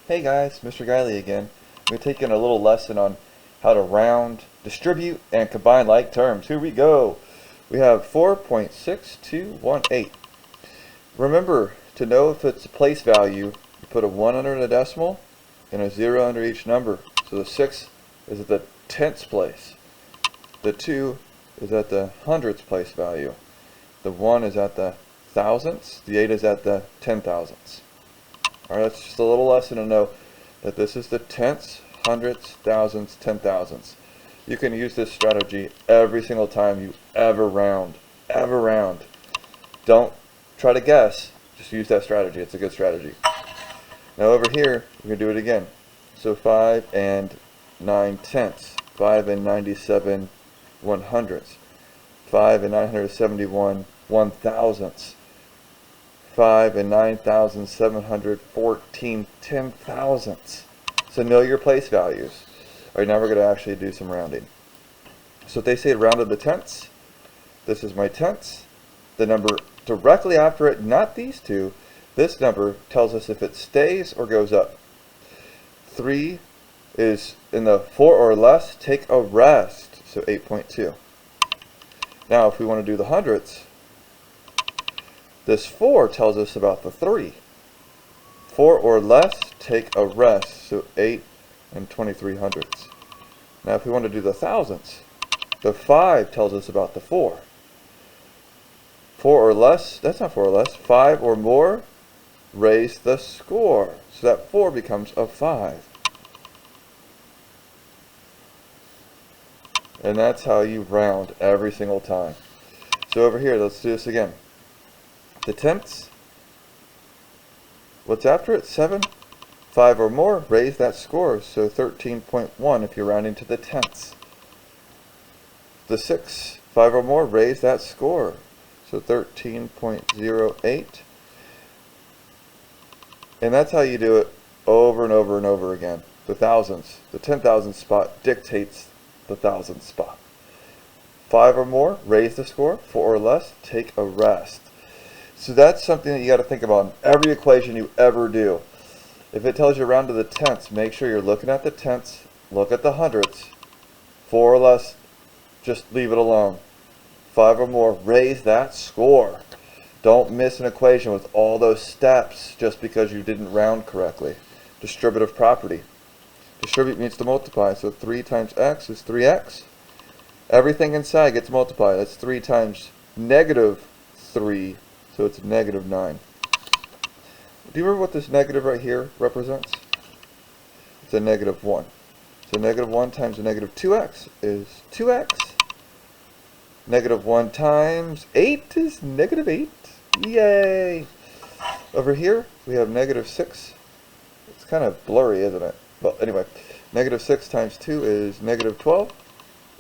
Hey guys, Mr. Guiley again. We're taking a little lesson on how to round, distribute, and combine like terms. Here we go. We have 4.6218. Remember, to know if it's a place value, you put a 1 under the decimal and a 0 under each number. So the 6 is at the tenths place. The 2 is at the hundredths place value. The 1 is at the thousandths. The 8 is at the 10,000ths. Alright, that's just a little lesson to know that this is the tenths, hundredths, thousandths, 10,000ths. You can use this strategy every single time you ever round. Ever round. Don't try to guess. Just use that strategy. It's a good strategy. Now over here, we're going to do it again. So 5 and 9 tenths. 5 and 97 100ths. 5 and 971 1,000ths. 5 and 9,714 10,000ths. So know your place values. Alright, now we're going to actually do some rounding. So if they say round to the tenths, this is my tenths. The number directly after it, not these two, this number tells us if it stays or goes up. 3 is in the 4 or less, take a rest, so 8.2. Now if we want to do the hundredths, this 4 tells us about the 3. 4 or less, take a rest, so 8 and 23 hundredths. Now if we want to do the thousandths, the 5 tells us about the 4. 4 or less, that's not 4 or less, 5 or more, raise the score. So that 4 becomes a 5. And that's how you round every single time. So over here, let's do this again. The tenths, what's after it? 7. 5 or more, raise that score. So 13.1 if you're rounding to the tenths. The 6, 5 or more, raise that score. So 13.08. And that's how you do it over and over and over again. The thousands, the 10,000 spot dictates the thousandth spot. 5 or more, raise the score. 4 or less, take a rest. So that's something that you got to think about in every equation you ever do. If it tells you round to the tenths, make sure you're looking at the tenths, look at the hundredths. 4 or less, just leave it alone. 5 or more, raise that score. Don't miss an equation with all those steps just because you didn't round correctly. Distributive property. Distribute means to multiply, so 3 times x is 3x. Everything inside gets multiplied. That's 3 times negative 3, so it's negative 9. Do you remember what this negative right here represents? It's a negative 1. So negative 1 times a negative 2x is 2x. Negative 1 times 8 is negative 8. Yay! Over here, we have negative 6. It's kind of blurry, isn't it? Well, anyway, negative 6 times 2 is negative 12.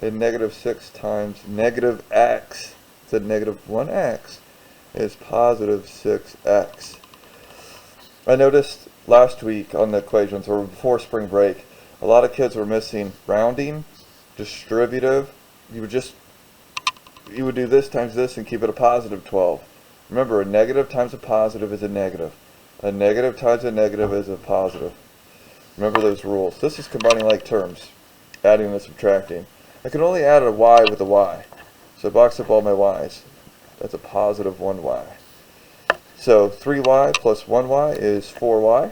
And negative 6 times negative x, it's a negative 1x, is positive 6x. I noticed last week on the equations, or before spring break, a lot of kids were missing rounding, distributive. You would do this times this and keep it a positive 12. Remember, a negative times a positive is a negative. A negative times a negative is a positive. Remember those rules. This is combining like terms, adding and subtracting. I can only add a y with a y. So box up all my y's. That's a positive 1y. So 3y plus 1y is 4y.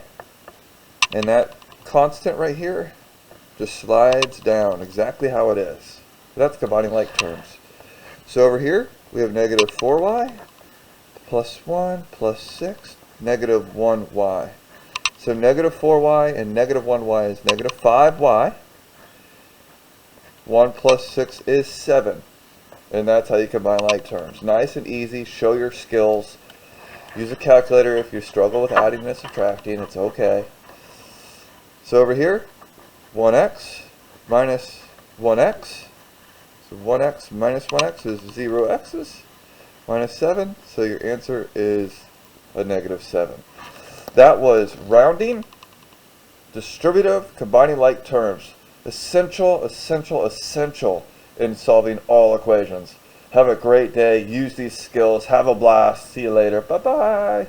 And that constant right here just slides down exactly how it is. That's combining like terms. So over here, we have negative 4y plus 1 plus 6, negative 1y. So negative 4y and negative 1y is negative 5y. 1 plus 6 is 7. And that's how you combine like terms. Nice and easy. Show your skills. Use a calculator if you struggle with adding and subtracting. It's okay. So over here, 1x minus 1x. So 1x minus 1x is 0 x's minus 7. So your answer is a negative 7. That was rounding, distributive, combining like terms. Essential, essential, essential in solving all equations. Have a great day. Use these skills. Have a blast. See you later. Bye-bye.